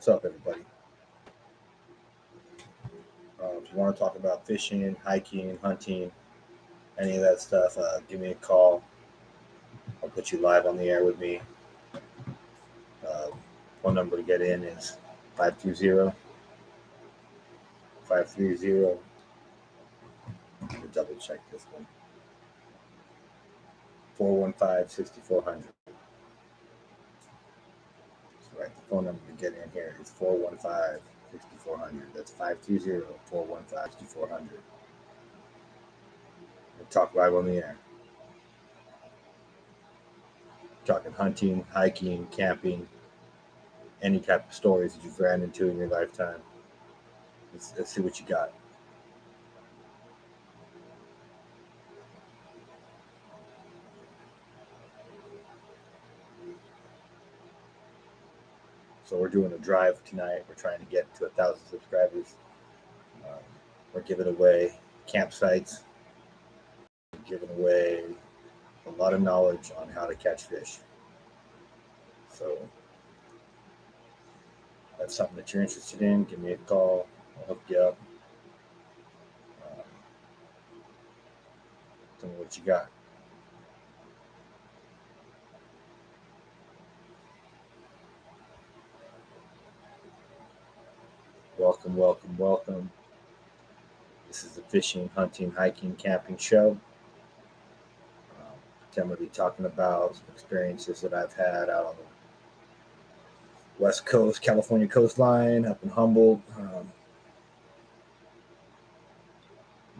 What's up, everybody? If you want to talk about fishing, hiking, hunting, any of that stuff, give me a call. I'll put you live on the air with me. Phone number to get in is 520-530. Let me double check this one. 415-6400. That's right. The phone number to get in here is 415-6400. That's 520-415-6400. We'll talk live on the air. Talking hunting, hiking, camping, any type of stories that you've ran into in your lifetime. Let's see what you got. So we're doing a drive tonight. We're trying to get to 1,000 subscribers. We're giving away campsites. We're giving away a lot of knowledge on how to catch fish. So if that's something that you're interested in, give me a call. I'll hook you up. Tell me what you got. Welcome, welcome, welcome. This is the fishing, hunting, hiking, camping show. I'm going to be talking about some experiences that I've had out on the West Coast, California coastline, up in Humboldt. A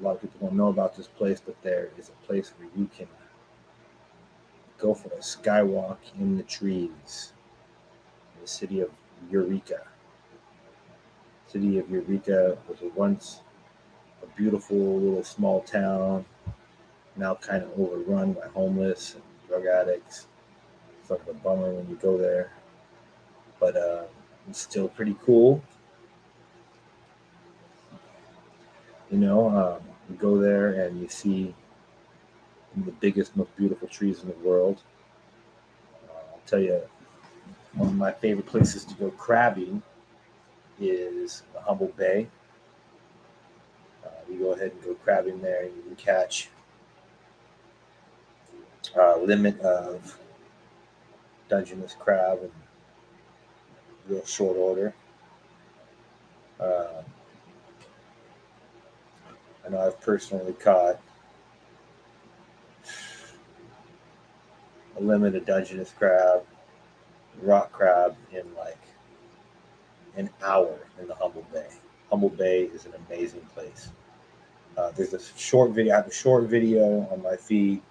lot of people don't know about this place, but there is a place where you can go for a skywalk in the trees in the city of Eureka. The city of Eureka was once a beautiful little small town, now kind of overrun by homeless and drug addicts. It's sort of a bummer when you go there, but it's still pretty cool. You go there and you see the biggest, most beautiful trees in the world. I'll tell you, one of my favorite places to go crabbing is the Humboldt Bay. You go ahead and go crabbing there, and you can catch a limit of Dungeness crab in real short order. I know I've personally caught a limit of Dungeness crab, rock crab in like an hour in the Humboldt Bay. Humboldt Bay is an amazing place. There's a short video. I have a short video on my feed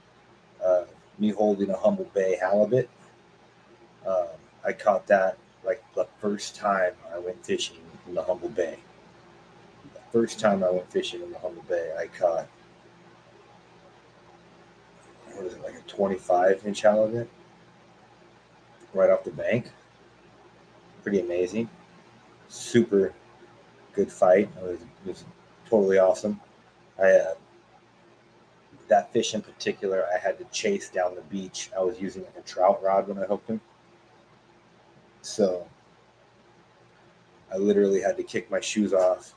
of me holding a Humboldt Bay halibut. I caught that like the first time I went fishing in the Humboldt Bay. The first time I went fishing in the Humboldt Bay, I caught, what is it, like a 25-inch halibut right off the bank. Pretty amazing. Super good fight. It was totally awesome. That fish in particular, I had to chase down the beach. I was using a trout rod when I hooked him. So I literally had to kick my shoes off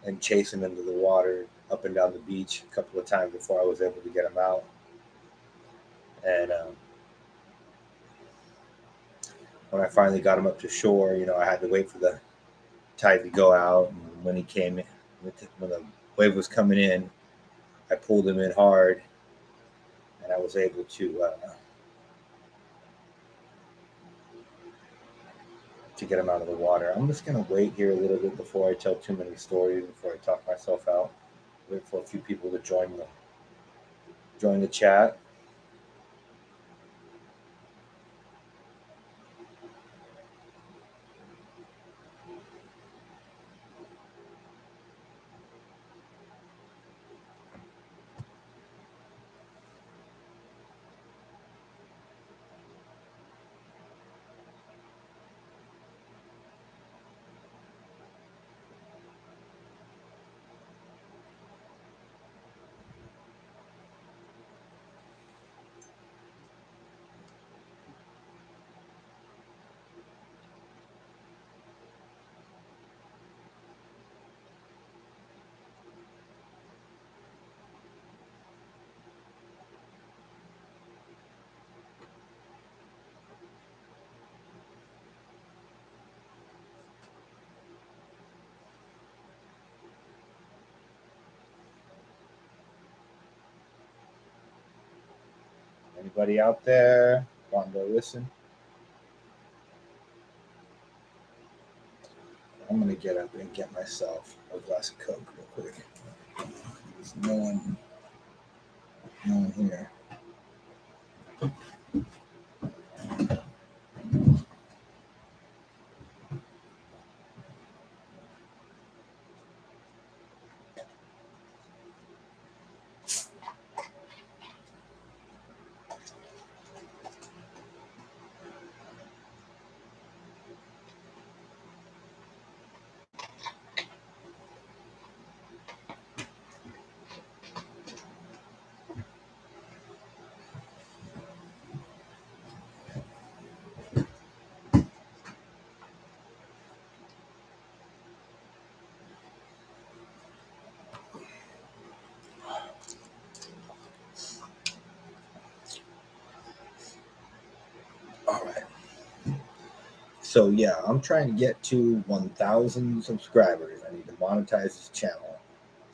and chase him into the water up and down the beach a couple of times before I was able to get him out. And when I finally got him up to shore, I had to wait for the tide to go out. And when he came in, when the wave was coming in, I pulled him in hard, and I was able to get him out of the water. I'm just going to wait here a little bit before I tell too many stories, before I talk myself out. Wait for a few people to join the chat. Anybody out there wanting to listen? I'm gonna get up and get myself a glass of Coke real quick. There's no one here. All right. So yeah, I'm trying to get to 1,000 subscribers. I need to monetize this channel.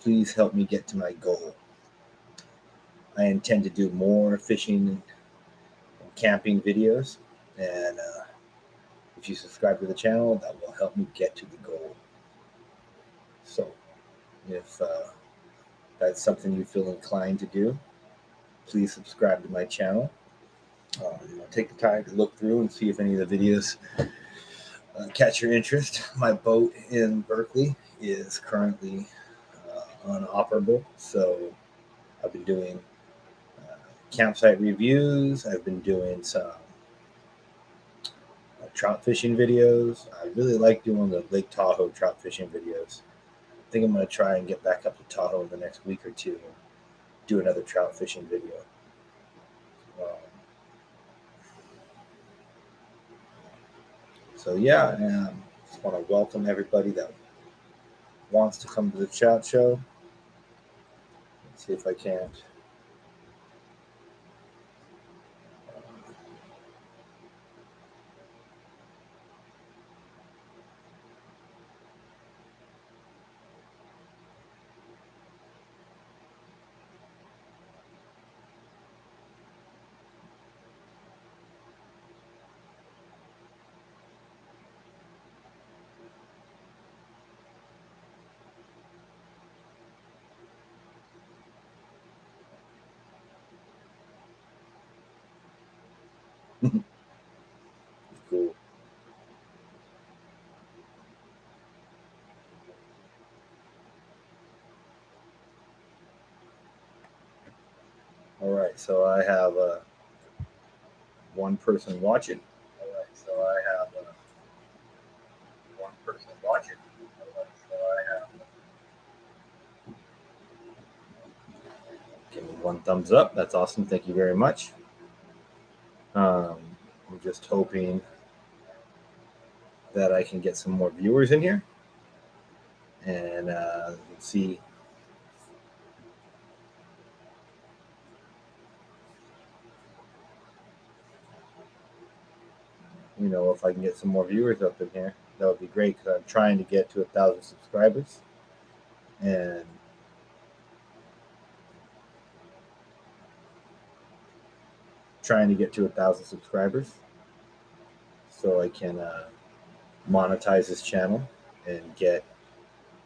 Please help me get to my goal. I intend to do more fishing and camping videos, and if you subscribe to the channel, that will help me get to the goal. So if that's something you feel inclined to do, please subscribe to my channel. Take the time to look through and see if any of the videos catch your interest. My boat in Berkeley is currently unoperable, so I've been doing campsite reviews. I've been doing some trout fishing videos. I really like doing the Lake Tahoe trout fishing videos. I think I'm going to try and get back up to Tahoe in the next week or two and do another trout fishing video. So yeah, just want to welcome everybody that wants to come to the chat show. Let's see if I can't. Cool. All right, so I have one person watching. All right, so I have one person watching. All right, so I have. Give me one thumbs up. That's awesome. Thank you very much. I'm just hoping that I can get some more viewers in here, and see. You know, if I can get some more viewers up in here, that would be great, because I'm trying to get to 1,000 subscribers, and trying to get to 1,000 subscribers so I can monetize this channel and get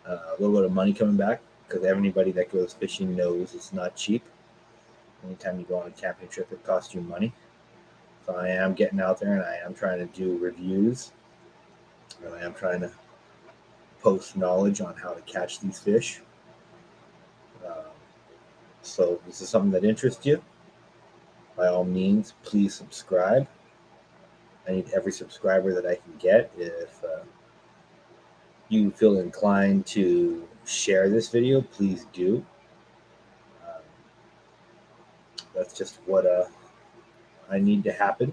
a little bit of money coming back, because everybody that goes fishing knows it's not cheap. Anytime you go on a camping trip, it costs you money. So I am getting out there, and I am trying to do reviews, and I am trying to post knowledge on how to catch these fish. So if this is something that interests you, by all means, please subscribe. I need every subscriber that I can get. If you feel inclined to share this video, please do. That's just what I need to happen.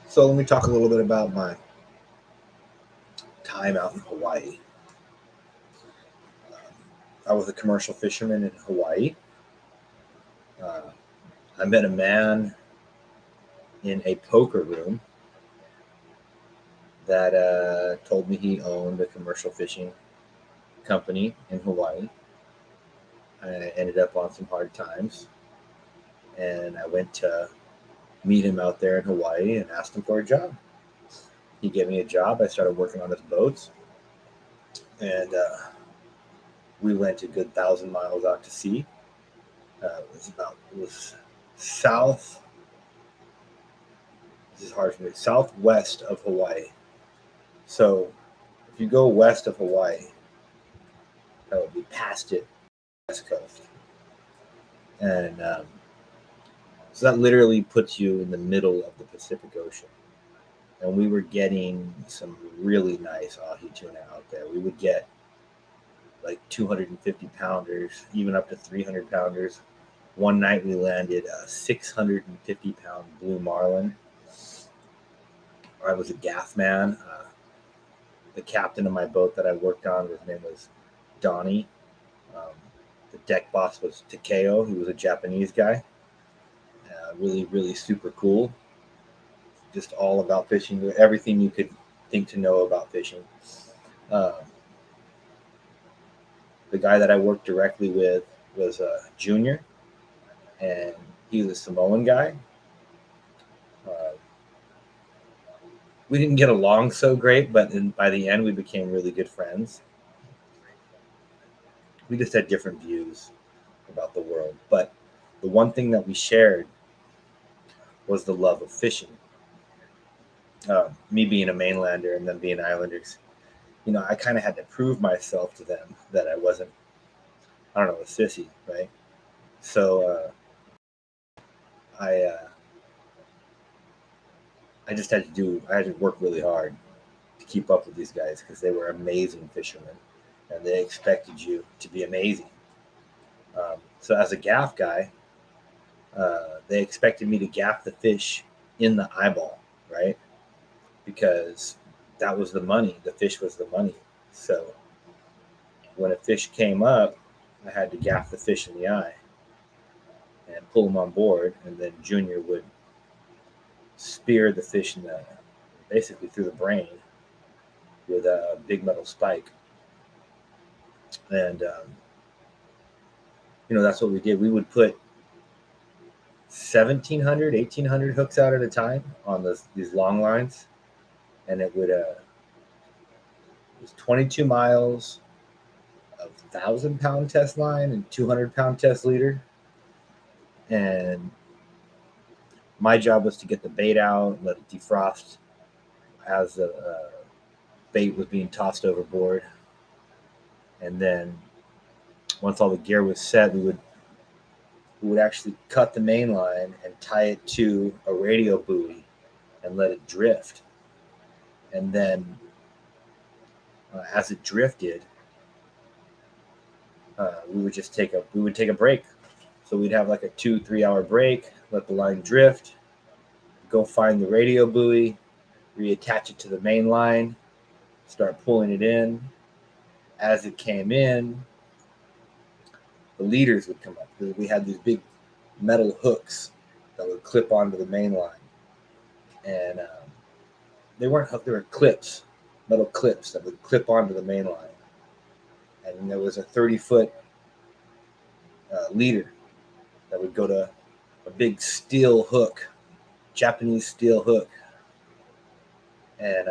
So let me talk a little bit about my time out in Hawaii. I was a commercial fisherman in Hawaii. I met a man in a poker room that told me he owned a commercial fishing company in Hawaii. I ended up on some hard times, and I went to meet him out there in Hawaii and asked him for a job. He gave me a job. I started working on his boats, and we went a good 1,000 miles out to sea. It was south. This is hard for me. Southwest of Hawaii. So if you go west of Hawaii, that would be past it, west coast, and so that literally puts you in the middle of the Pacific Ocean. And we were getting some really nice ahi tuna out there. We would get like 250 pounders, even up to 300 pounders. One night we landed a 650 pound blue marlin. I was a gaff man. The captain of my boat that I worked on, his name was Donnie. The deck boss was Takeo. He was a Japanese guy. Really, really super cool. Just all about fishing, everything you could think to know about fishing. The guy that I worked directly with was a junior, and he was a Samoan guy. We didn't get along so great, but by the end, we became really good friends. We just had different views about the world. But the one thing that we shared was the love of fishing. Me being a mainlander and them being islanders, I kind of had to prove myself to them that I wasn't, I don't know, a sissy, right? So I just I had to work really hard to keep up with these guys because they were amazing fishermen and they expected you to be amazing. So as a gaff guy, they expected me to gaff the fish in the eyeball, right? Because that was the money. The fish was the money. So when a fish came up, I had to gaff the fish in the eye and pull him on board, and then Junior would spear the fish basically through the brain with a big metal spike. And that's what we did. We would put 1,700, 1,800 hooks out at a time on these long lines, and it was 22 miles of 1,000-pound test line and 200-pound test leader. And my job was to get the bait out, let it defrost as the bait was being tossed overboard. And then once all the gear was set, we would actually cut the main line and tie it to a radio buoy and let it drift. And then as it drifted, we would take a break. So we'd have like a 2-3 hour break, let the line drift, go find the radio buoy, reattach it to the main line, start pulling it in. As it came in, the leaders would come up because we had these big metal hooks that would clip onto the main line. And they weren't hooks, they were clips, metal clips that would clip onto the main line. And there was a 30-foot leader that would go to a big steel hook, Japanese steel hook. And,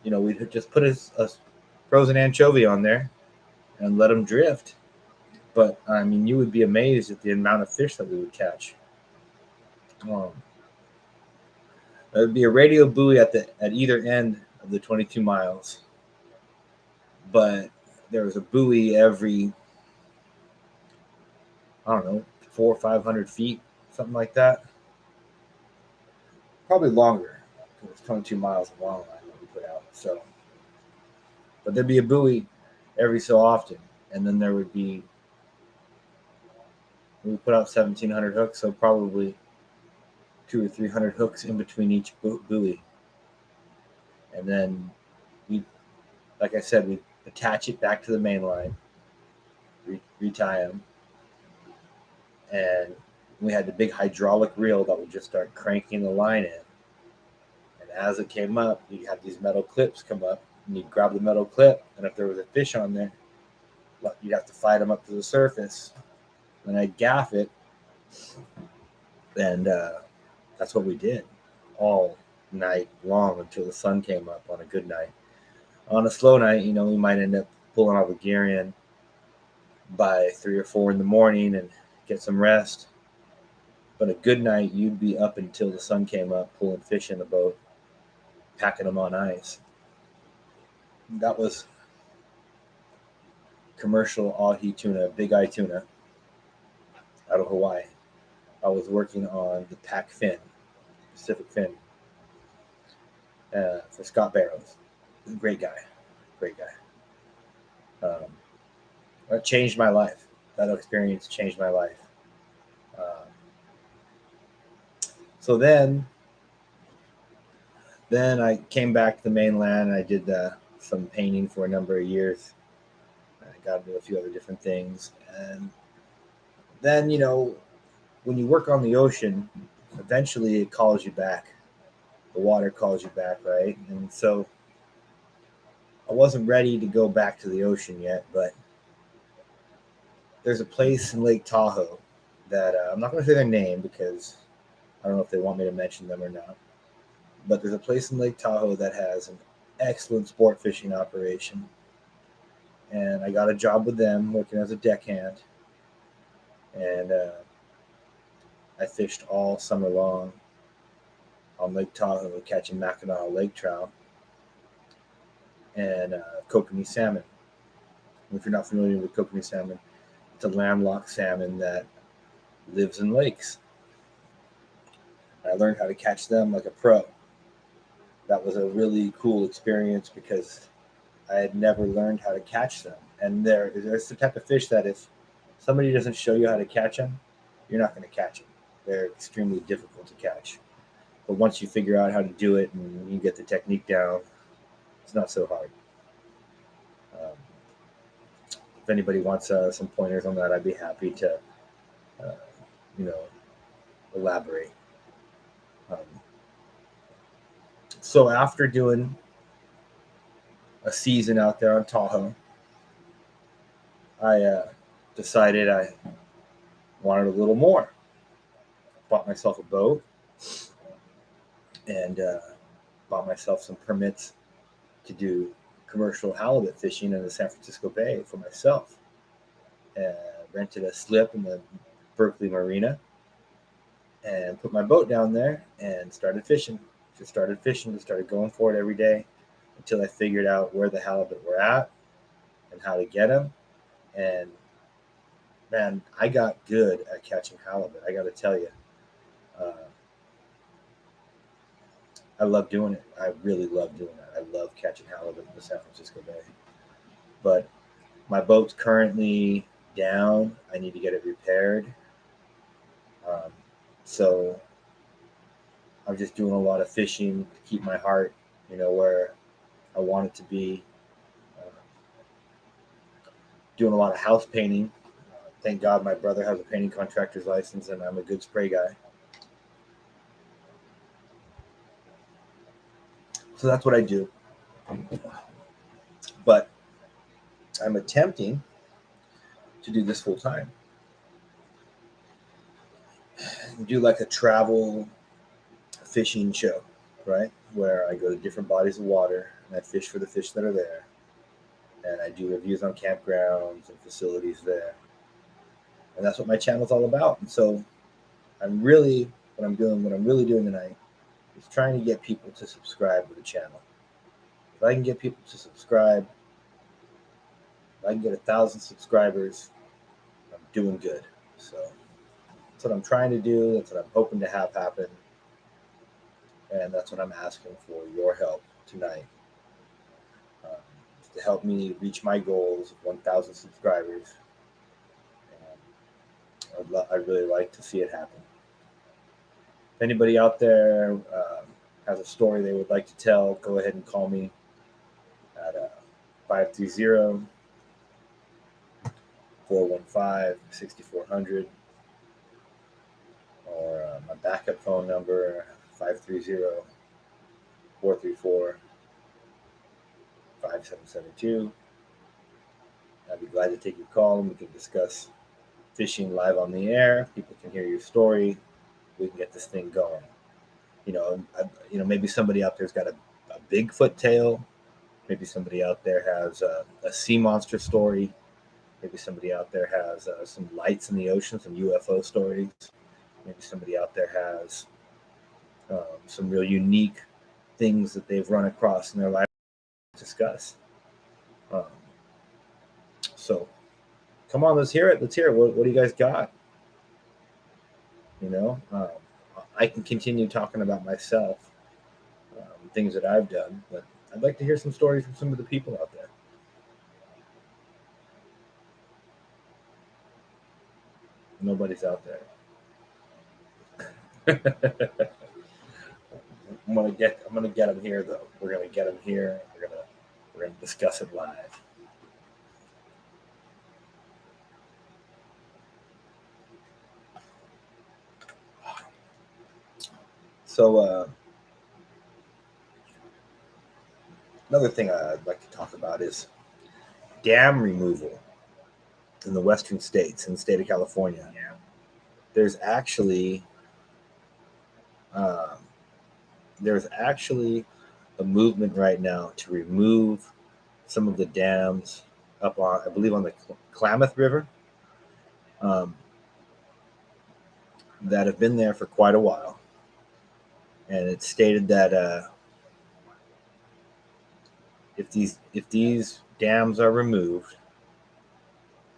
we'd just put a frozen anchovy on there and let them drift. But, you would be amazed at the amount of fish that we would catch. There would be a radio buoy at either end of the 22 miles. But there was a buoy every, 400 or 500 feet, something like that. Probably longer. It was 22 miles of long line that we put out. So, but there'd be a buoy every so often, and then there would be. We put out 1,700 hooks, so probably 200 or 300 hooks in between each buoy, and then like I said, we attach it back to the main line, retie them, and we had the big hydraulic reel that would just start cranking the line in. And as it came up, you have these metal clips come up, and you grab the metal clip, and if there was a fish on there, you'd have to fight them up to the surface. And I'd gaff it, and that's what we did all night long until the sun came up on a good night. On a slow night, we might end up pulling all the gear in by 3 or 4 in the morning and get some rest. But a good night, you'd be up until the sun came up, pulling fish in the boat, packing them on ice. That was commercial ahi tuna, big eye tuna, out of Hawaii. I was working on the Pac fin, Pacific fin, for Scott Barrows. Great guy. That changed my life. That experience changed my life. So then I came back to the mainland, and I did some painting for a number of years. I got into a few other different things. And then, when you work on the ocean, eventually it calls you back. The water calls you back, right? And so I wasn't ready to go back to the ocean yet, but there's a place in Lake Tahoe that I'm not going to say their name because I don't know if they want me to mention them or not. But there's a place in Lake Tahoe that has an excellent sport fishing operation. And I got a job with them working as a deckhand. And I fished all summer long on Lake Tahoe catching Mackinac Lake trout and Kokanee salmon. If you're not familiar with Kokanee salmon, it's a landlocked salmon that lives in lakes. I learned how to catch them like a pro. That was a really cool experience because I had never learned how to catch them. And there's the type of fish that if somebody doesn't show you how to catch them, you're not going to catch them. They're extremely difficult to catch. But once you figure out how to do it and you get the technique down, it's not so hard. If anybody wants some pointers on that, I'd be happy to, elaborate. So after doing a season out there on Tahoe, I decided I wanted a little more. Bought myself a boat and bought myself some permits to do commercial halibut fishing in the San Francisco Bay for myself. Rented a slip in the Berkeley Marina and put my boat down there and started fishing. Just started going for it every day until I figured out where the halibut were at and how to get them. And man, I got good at catching halibut. I got to tell you, I love doing it. I really love doing it. I love catching halibut in the San Francisco Bay. But my boat's currently down. I need to get it repaired. So I'm just doing a lot of fishing to keep my heart, where I want it to be. Doing a lot of house painting. Thank God my brother has a painting contractor's license and I'm a good spray guy. So that's what I do. But I'm attempting to do this full time. Do like a travel fishing show, right? Where I go to different bodies of water and I fish for the fish that are there. And I do reviews on campgrounds and facilities there. And that's what my channel's all about. And so what I'm really doing tonight is trying to get people to subscribe to the channel. If I can get people to subscribe, if I can get 1,000 subscribers, I'm doing good. So that's what I'm trying to do. That's what I'm hoping to have happen. And that's what I'm asking for your help tonight. To help me reach my goals of 1,000 subscribers. I'd really like to see it happen. If anybody out there has a story they would like to tell, go ahead and call me at 530-415-6400 or my backup phone number 530 434-5772. I'd be glad to take your call and we can discuss fishing live on the air. People can hear your story. We can get this thing going. Maybe somebody out there's got a Bigfoot tale. Maybe somebody out there has a sea monster story. Maybe somebody out there has some lights in the ocean, some UFO stories. Maybe somebody out there has some real unique things that they've run across in their life to discuss. So come on, let's hear it. What do you guys got? I can continue talking about myself, things that I've done, but I'd like to hear some stories from some of the people out there. Nobody's out there. I'm gonna get them here though. We're gonna get them here. We're gonna discuss it live. So another thing I'd like to talk about is dam removal in the western states, in the state of California. There's actually a movement right now to remove some of the dams up on, I believe, on the Klamath River, that have been there for quite a while. And it's stated that if these dams are removed,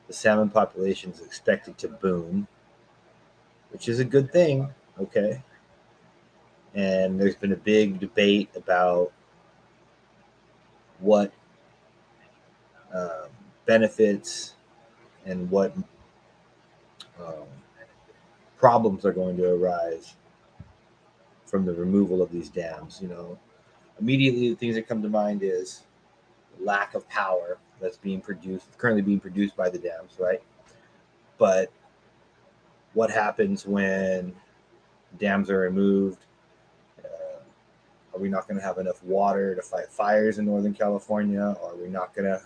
the salmon population is expected to boom, which is a good thing, okay? And there's been a big debate about what benefits and what problems are going to arise from the removal of these dams. Immediately the things that come to mind is lack of power that's currently being produced by the dams, right? But what happens when dams are removed? Are we not going to have enough water to fight fires in Northern California? Are we not going to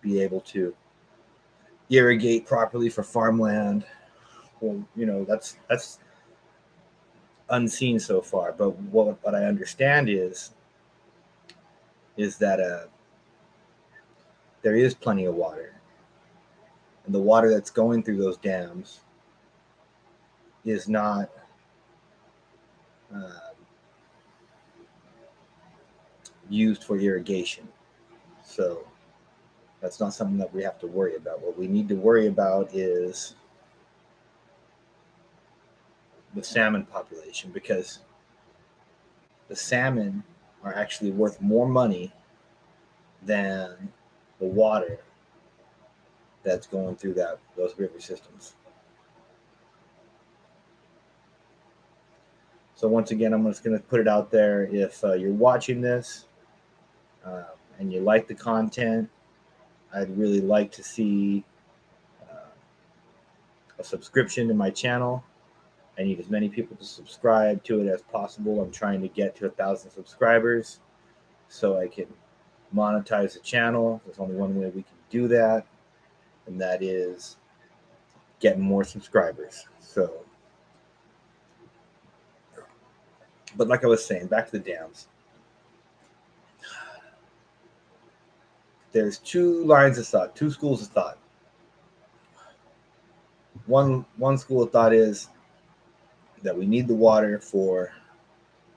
be able to irrigate properly for farmland? Well, that's unseen so far. But what I understand is that there is plenty of water, and the water that's going through those dams is not used for irrigation. So that's not something that we have to worry about. What we need to worry about is the salmon population, because the salmon are actually worth more money than the water that's going through those river systems. So once again, I'm just going to put it out there. If you're watching this and you like the content, I'd really like to see a subscription to my channel. I need as many people to subscribe to it as possible. I'm trying to get to 1,000 subscribers so I can monetize the channel. There's only one way we can do that, and that is getting more subscribers. But like I was saying, back to the dams. There's two lines of thought, two schools of thought. One school of thought is that we need the water for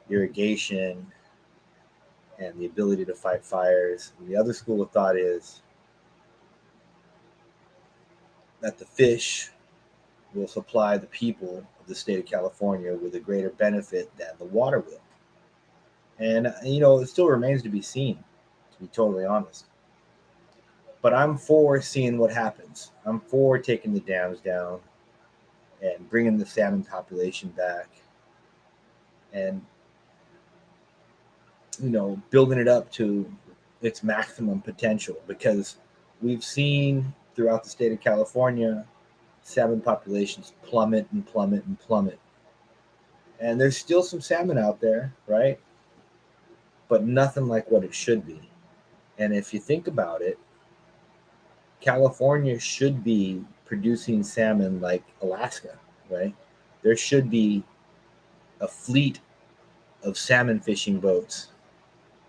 irrigation and the ability to fight fires. And the other school of thought is that the fish will supply the people of the state of California with a greater benefit than the water will. And, it still remains to be seen, to be totally honest. But I'm for seeing what happens. I'm for taking the dams down and bringing the salmon population back and, building it up to its maximum potential, because we've seen throughout the state of California salmon populations plummet and plummet and plummet. And there's still some salmon out there, right? But nothing like what it should be. And if you think about it, California should be producing salmon like Alaska, right? There should be a fleet of salmon fishing boats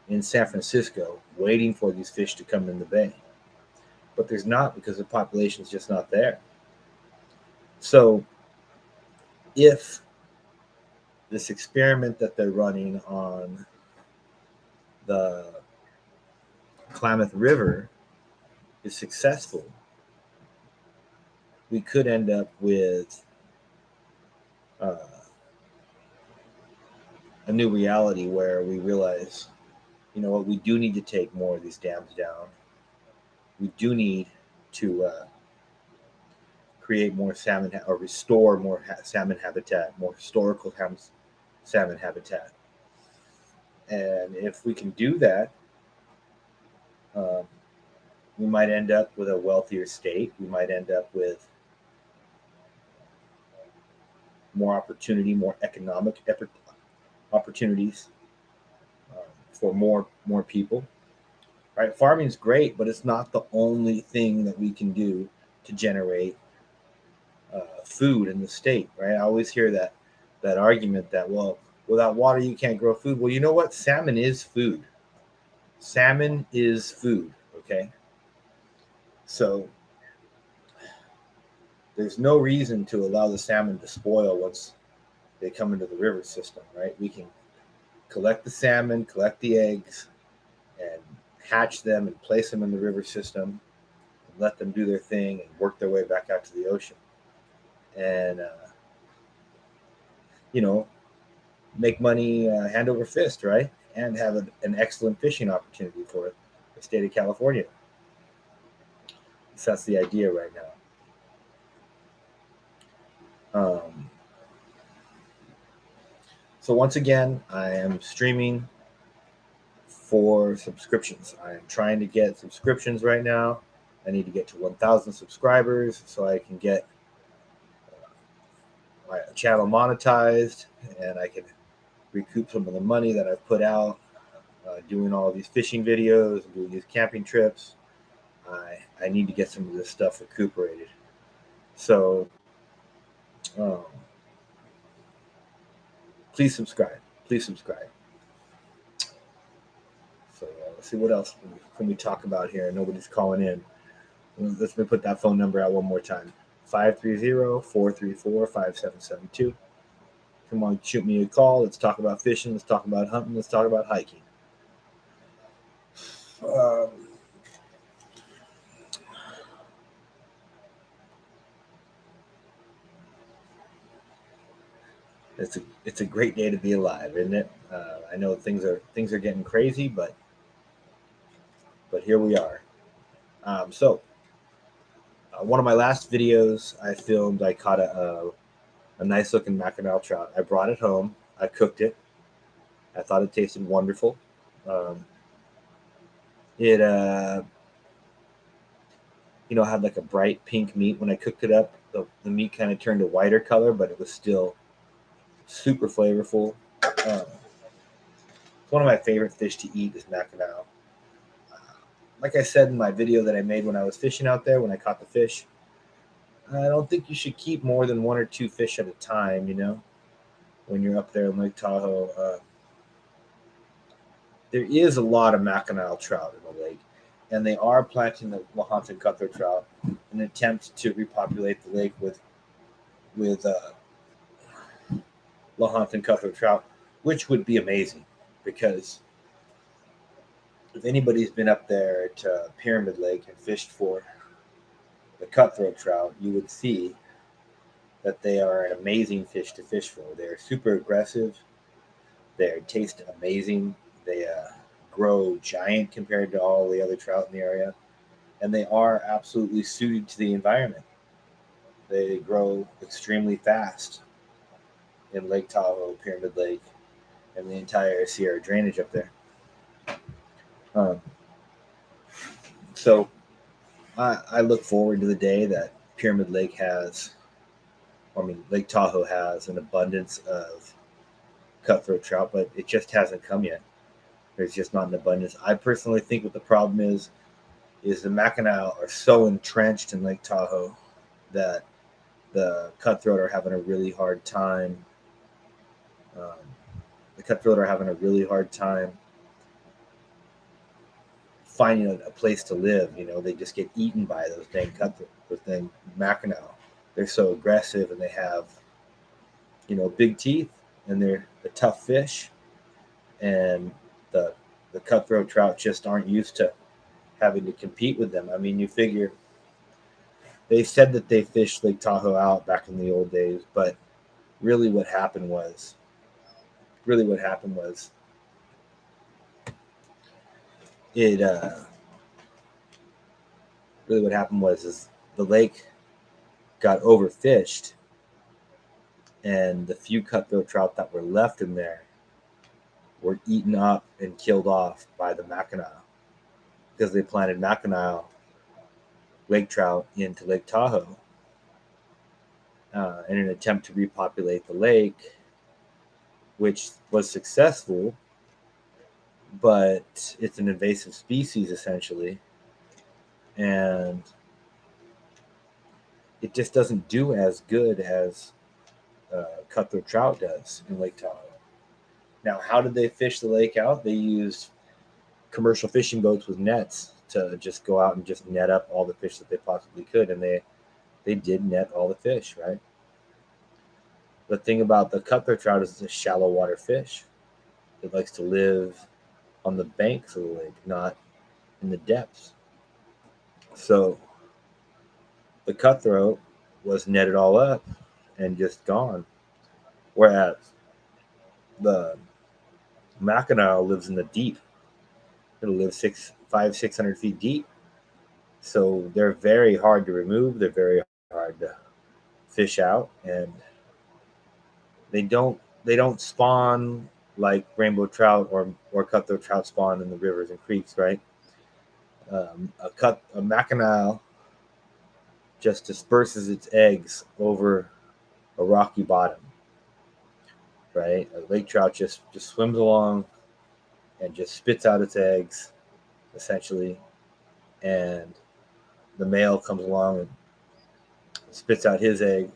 in San Francisco waiting for these fish to come in the bay. But there's not, because the population is just not there. So if this experiment that they're running on the Klamath River is successful, we could end up with uh, a new reality where we realize, you know what, we do need to take more of these dams down. We do need to create more salmon or restore more salmon habitat, more historical salmon habitat. And if we can do that, um, we might end up with a wealthier state. We might end up with more opportunity, more economic opportunities for more people. Right? Farming is great, but it's not the only thing that we can do to generate food in the state. Right? I always hear that argument that, well, without water you can't grow food. Well, you know what? Salmon is food. Salmon is food. Okay, so there's no reason to allow the salmon to spoil once they come into the river system. Right? We can collect the salmon, collect the eggs, and hatch them and place them in the river system, and let them do their thing and work their way back out to the ocean. And you know, make money hand over fist, right? And have an excellent fishing opportunity for the state of California. So that's the idea right now. So once again, I am streaming for subscriptions. I am trying to get subscriptions right now. I need to get to 1,000 subscribers so I can get my channel monetized and I can recoup some of the money that I've put out doing all these fishing videos and doing these camping trips. I need to get some of this stuff recuperated. So um, please subscribe. Please subscribe. So let's see what else can we talk about here. Nobody's calling in. Let me put that phone number out one more time. 530-434-5772. Come on, shoot me a call. Let's talk about fishing. Let's talk about hunting. Let's talk about hiking. It's a great day to be alive, isn't it? I know things are getting crazy, but here we are. One of my last videos I filmed, I caught a nice looking mackerel trout. I brought it home. I cooked it. I thought it tasted wonderful. It had like a bright pink meat when I cooked it up. The meat kind of turned a whiter color, but it was still super flavorful. It's one of my favorite fish to eat is mackerel. Like I said in my video that I made when I was fishing out there, when I caught the fish, I don't think you should keep more than one or two fish at a time, when you're up there in Lake Tahoe. There is a lot of mackerel trout in the lake, and they are planting the Lahontan cutthroat trout in an attempt to repopulate the lake with Lahontan cutthroat trout, which would be amazing because if anybody's been up there to Pyramid Lake and fished for the cutthroat trout, you would see that they are an amazing fish to fish for. They're super aggressive. They taste amazing. They grow giant compared to all the other trout in the area. And they are absolutely suited to the environment. They grow extremely fast in Lake Tahoe, Pyramid Lake, and the entire Sierra drainage up there. So I look forward to the day that Pyramid Lake Lake Tahoe has an abundance of cutthroat trout, but it just hasn't come yet. There's just not an abundance. I personally think what the problem is the Mackinac are so entrenched in Lake Tahoe that the cutthroat are having a really hard time. The cutthroat are having a really hard time finding a place to live. They just get eaten by those dang cutthroat, those dang Mackinac. They're so aggressive, and they have, big teeth, and they're a tough fish, and the cutthroat trout just aren't used to having to compete with them. I mean, you figure they said that they fished Lake Tahoe out back in the old days, but really what happened was it really what happened was is the lake got overfished, and the few cutthroat trout that were left in there were eaten up and killed off by the Mackinac, because they planted Mackinac lake trout into Lake Tahoe in an attempt to repopulate the lake, which was successful, but it's an invasive species essentially, and it just doesn't do as good as cutthroat trout does in Lake Tahoe. Now, how did they fish the lake out? They used commercial fishing boats with nets to just go out and just net up all the fish that they possibly could, and they did net all the fish, right? The thing about the cutthroat trout is it's a shallow water fish. It likes to live on the banks of the lake, not in the depths. So the cutthroat was netted all up and just gone, whereas the Mackinac lives in the deep. It'll live 600 feet deep. So they're very hard to remove. They're very hard to fish out, and they don't spawn like rainbow trout or cutthroat trout spawn in the rivers and creeks, right? A Mackinac just disperses its eggs over a rocky bottom, right? A lake trout just swims along and just spits out its eggs, essentially, and the male comes along and spits out his egg,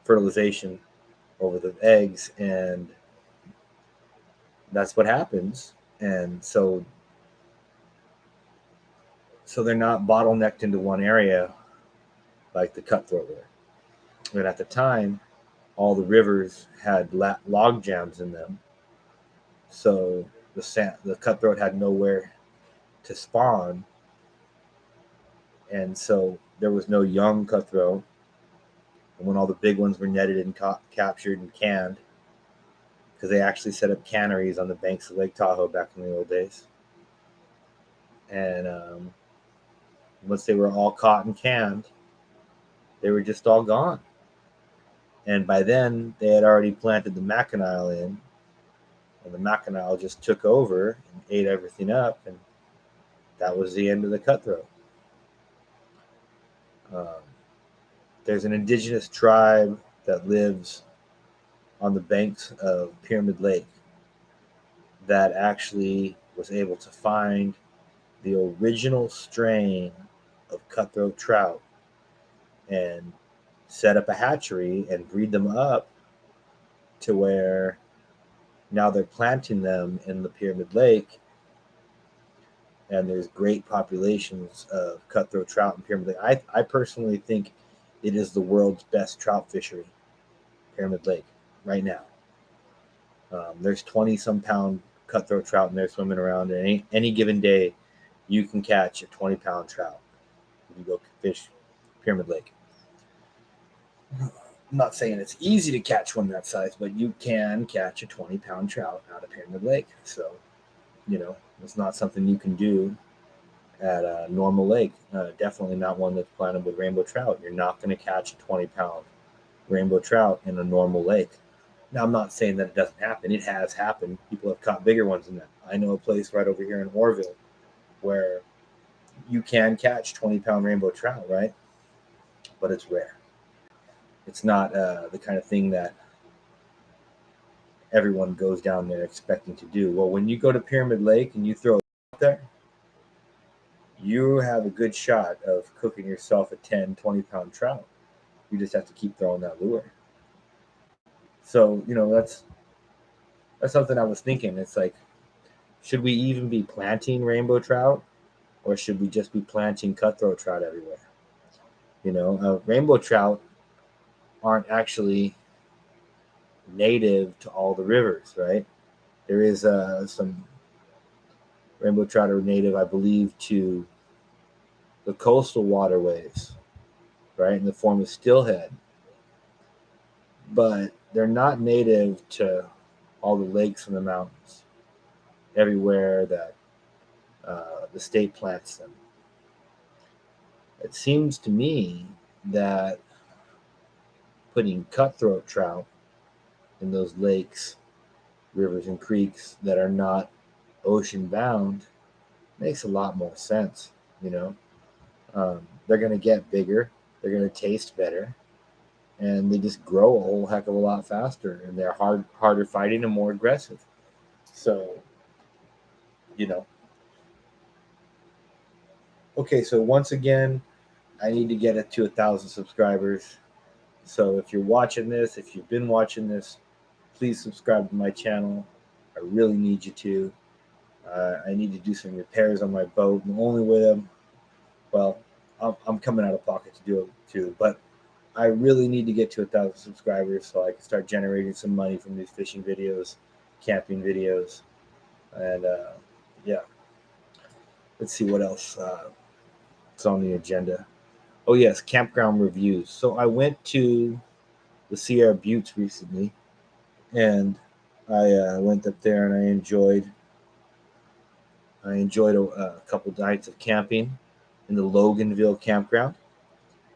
fertilization over the eggs, and that's what happens. And so they're not bottlenecked into one area like the cutthroat were. And at the time, all the rivers had log jams in them, so the cutthroat had nowhere to spawn, and so there was no young cutthroat. And when all the big ones were netted and captured and canned, because they actually set up canneries on the banks of Lake Tahoe back in the old days, and once they were all caught and canned, they were just all gone. And by then, they had already planted the Mackinac in, and the Mackinac just took over and ate everything up, and that was the end of the cutthroat. There's an indigenous tribe that lives on the banks of Pyramid Lake that actually was able to find the original strain of cutthroat trout and set up a hatchery and breed them up to where now they're planting them in the Pyramid Lake, and there's great populations of cutthroat trout in Pyramid Lake. I personally think it is the world's best trout fishery, Pyramid Lake, right now. There's 20-some pound cutthroat trout in there swimming around, and any given day, you can catch a 20-pound trout if you go fish Pyramid Lake. I'm not saying it's easy to catch one that size, but you can catch a 20-pound trout out of Pyramid Lake. So, it's not something you can do at a normal lake. Definitely not one that's planted with rainbow trout. You're not going to catch a 20-pound rainbow trout in a normal lake. Now, I'm not saying that it doesn't happen. It has happened. People have caught bigger ones than that. I know a place right over here in Orville where you can catch 20-pound rainbow trout, right? But it's rare. It's not the kind of thing that everyone goes down there expecting to do. Well, when you go to Pyramid Lake and you throw it out there, you have a good shot of cooking yourself a 10, 20-pound trout. You just have to keep throwing that lure. So, that's something I was thinking. It's like, should we even be planting rainbow trout, or should we just be planting cutthroat trout everywhere? Rainbow trout aren't actually native to all the rivers, right? There is some rainbow trout are native, I believe, to the coastal waterways, right, in the form of steelhead. But they're not native to all the lakes and the mountains, everywhere that the state plants them. It seems to me that putting cutthroat trout in those lakes, rivers, and creeks that are not ocean bound makes a lot more sense. They're going to get bigger, they're going to taste better, and they just grow a whole heck of a lot faster, and they're harder fighting and more aggressive. So, okay. So once again, I need to get it to 1,000 subscribers. So if you're watching this, if you've been watching this, please subscribe to my channel. I really need you to. I need to do some repairs on my boat. And the only way I'm coming out of pocket to do it too. But I really need to get to 1,000 subscribers so I can start generating some money from these fishing videos, camping videos, and yeah. Let's see what else is on the agenda. Oh yes, campground reviews. So I went to the Sierra Buttes recently, and I went up there and I enjoyed a couple nights of camping in the Loganville campground.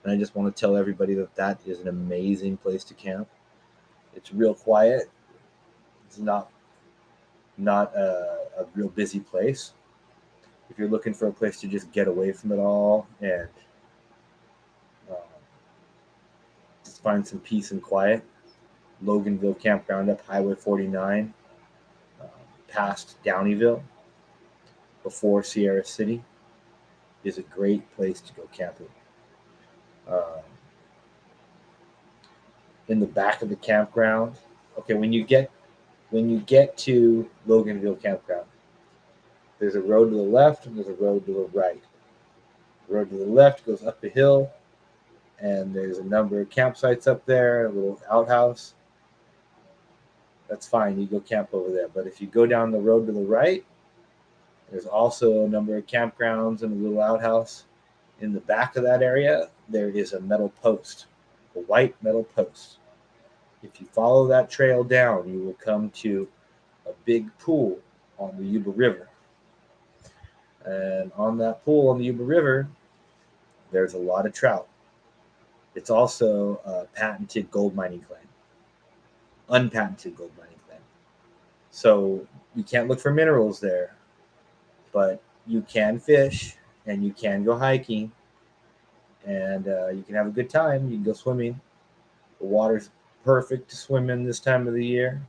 And I just want to tell everybody that is an amazing place to camp. It's real quiet. It's not a real busy place. If you're looking for a place to just get away from it all and just find some peace and quiet, Loganville Campground up Highway 49, past Downeyville, before Sierra City, is a great place to go camping. In the back of the campground, okay, when you get to Loganville Campground, there's a road to the left and there's a road to the right. The road to the left goes up a hill, and there's a number of campsites up there, a little outhouse. That's fine, you go camp over there. But if you go down the road to the right, there's also a number of campgrounds and a little outhouse. In the back of that area, there is a metal post, a white metal post. If you follow that trail down, you will come to a big pool on the Yuba River. And on that pool on the Yuba River, there's a lot of trout. It's also a patented gold mining claim, unpatented gold mining claim. So you can't look for minerals there, but you can fish and you can go hiking, and you can have a good time. You can go swimming. The water's perfect to swim in this time of the year.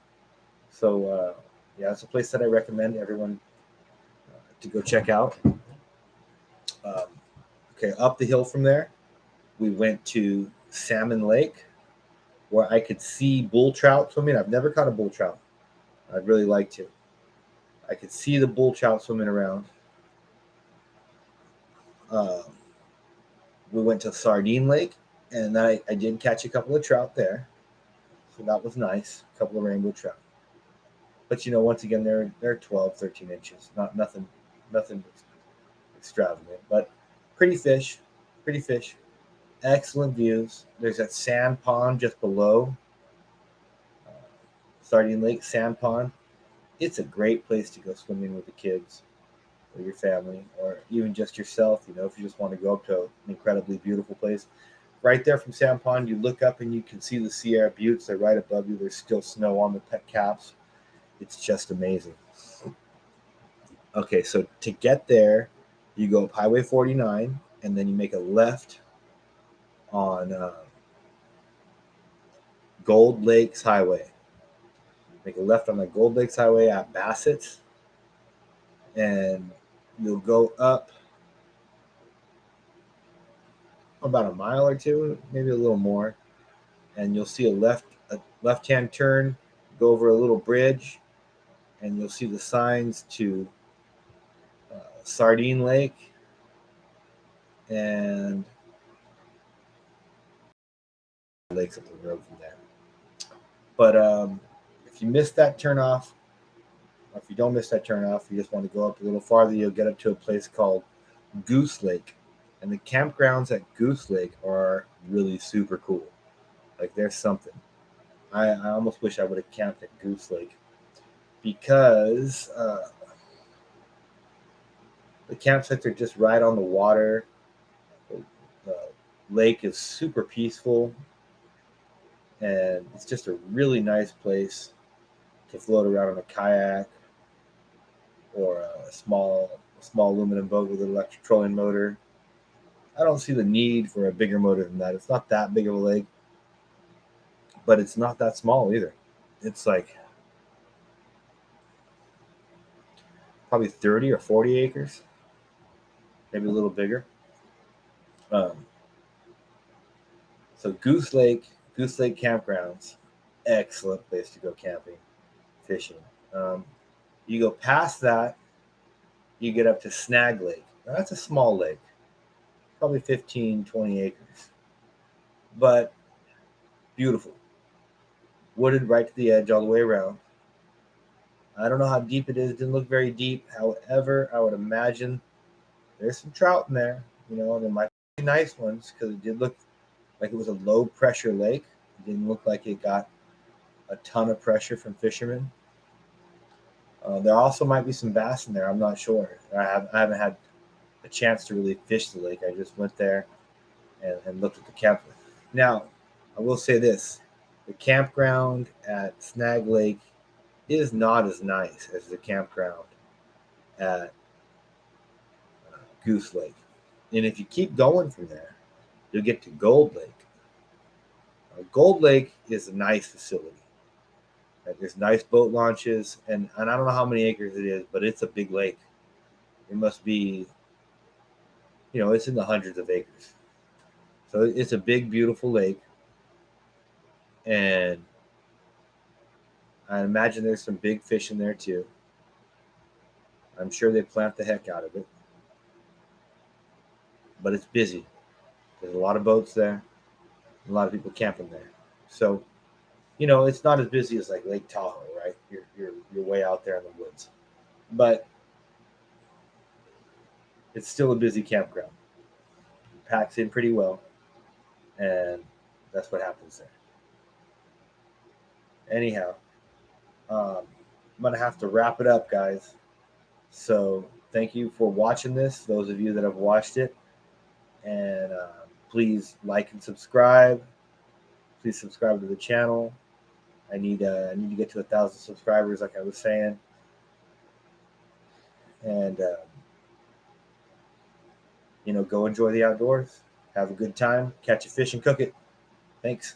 So yeah, it's a place that I recommend everyone to go check out. Okay, up the hill from there, we went to Salmon Lake, where I could see bull trout swimming. I've never caught a bull trout. I'd really like to. I could see the bull trout swimming around. We went to Sardine Lake, and I did catch a couple of trout there. So that was nice, a couple of rainbow trout. But once again, they're 12, 13 inches, nothing extravagant, but pretty fish, excellent views. There's that sand pond just below Sardine Lake, sand pond. It's a great place to go swimming with the kids or your family, or even just yourself. If you just want to go up to an incredibly beautiful place. Right there from Sand Pond, you look up and you can see the Sierra Buttes. They're right above you. There's still snow on the pet caps. It's just amazing. Okay, so to get there, you go up Highway 49, and then you make a left on Gold Lakes Highway. make a left on the Gold Lakes Highway at Bassett, and you'll go up about a mile or two, maybe a little more, and you'll see a left-hand turn, go over a little bridge, and you'll see the signs to Sardine Lake and lakes up the road from there. But if you miss that turnoff, or if you don't miss that turnoff, you just want to go up a little farther, you'll get up to a place called Goose Lake. And the campgrounds at Goose Lake are really super cool. Like, there's something. I almost wish I would have camped at Goose Lake, because the campsites are just right on the water. The lake is super peaceful, and it's just a really nice place to float around in a kayak or a small aluminum boat with an electric trolling motor. I don't see the need for a bigger motor than that. It's not that big of a lake, but it's not that small either. It's like probably 30 or 40 acres, maybe a little bigger. So Goose Lake campgrounds, excellent place to go camping, fishing. You go past that, you get up to Snag Lake. Now, that's a small lake, probably 15, 20 acres, but beautiful. Wooded right to the edge all the way around. I don't know how deep it is. It didn't look very deep. However, I would imagine there's some trout in there. You know, there might be nice ones, because it did look like it was a low pressure lake. It didn't look like it got a ton of pressure from fishermen. There also might be some bass in there. I'm not sure. I haven't had a chance to really fish the lake. I just went there and looked at the camp. Now, I will say this. The campground at Snag Lake is not as nice as the campground at Goose Lake. And if you keep going from there, you'll get to Gold Lake. Gold Lake is a nice facility. There's nice boat launches, and I don't know how many acres it is, but it's a big lake. It must be, it's in the hundreds of acres. So it's a big, beautiful lake, and I imagine there's some big fish in there too. I'm sure they plant the heck out of it, but it's busy. There's a lot of boats there, a lot of people camping there. So, it's not as busy as like Lake Tahoe, right? You're way out there in the woods, but it's still a busy campground. It packs in pretty well, and that's what happens there. Anyhow, I'm gonna have to wrap it up, guys. So thank you for watching this. Those of you that have watched it, and please like and subscribe. Please subscribe to the channel. I need to get to 1,000 subscribers, like I was saying, and go enjoy the outdoors. Have a good time. Catch a fish and cook it. Thanks.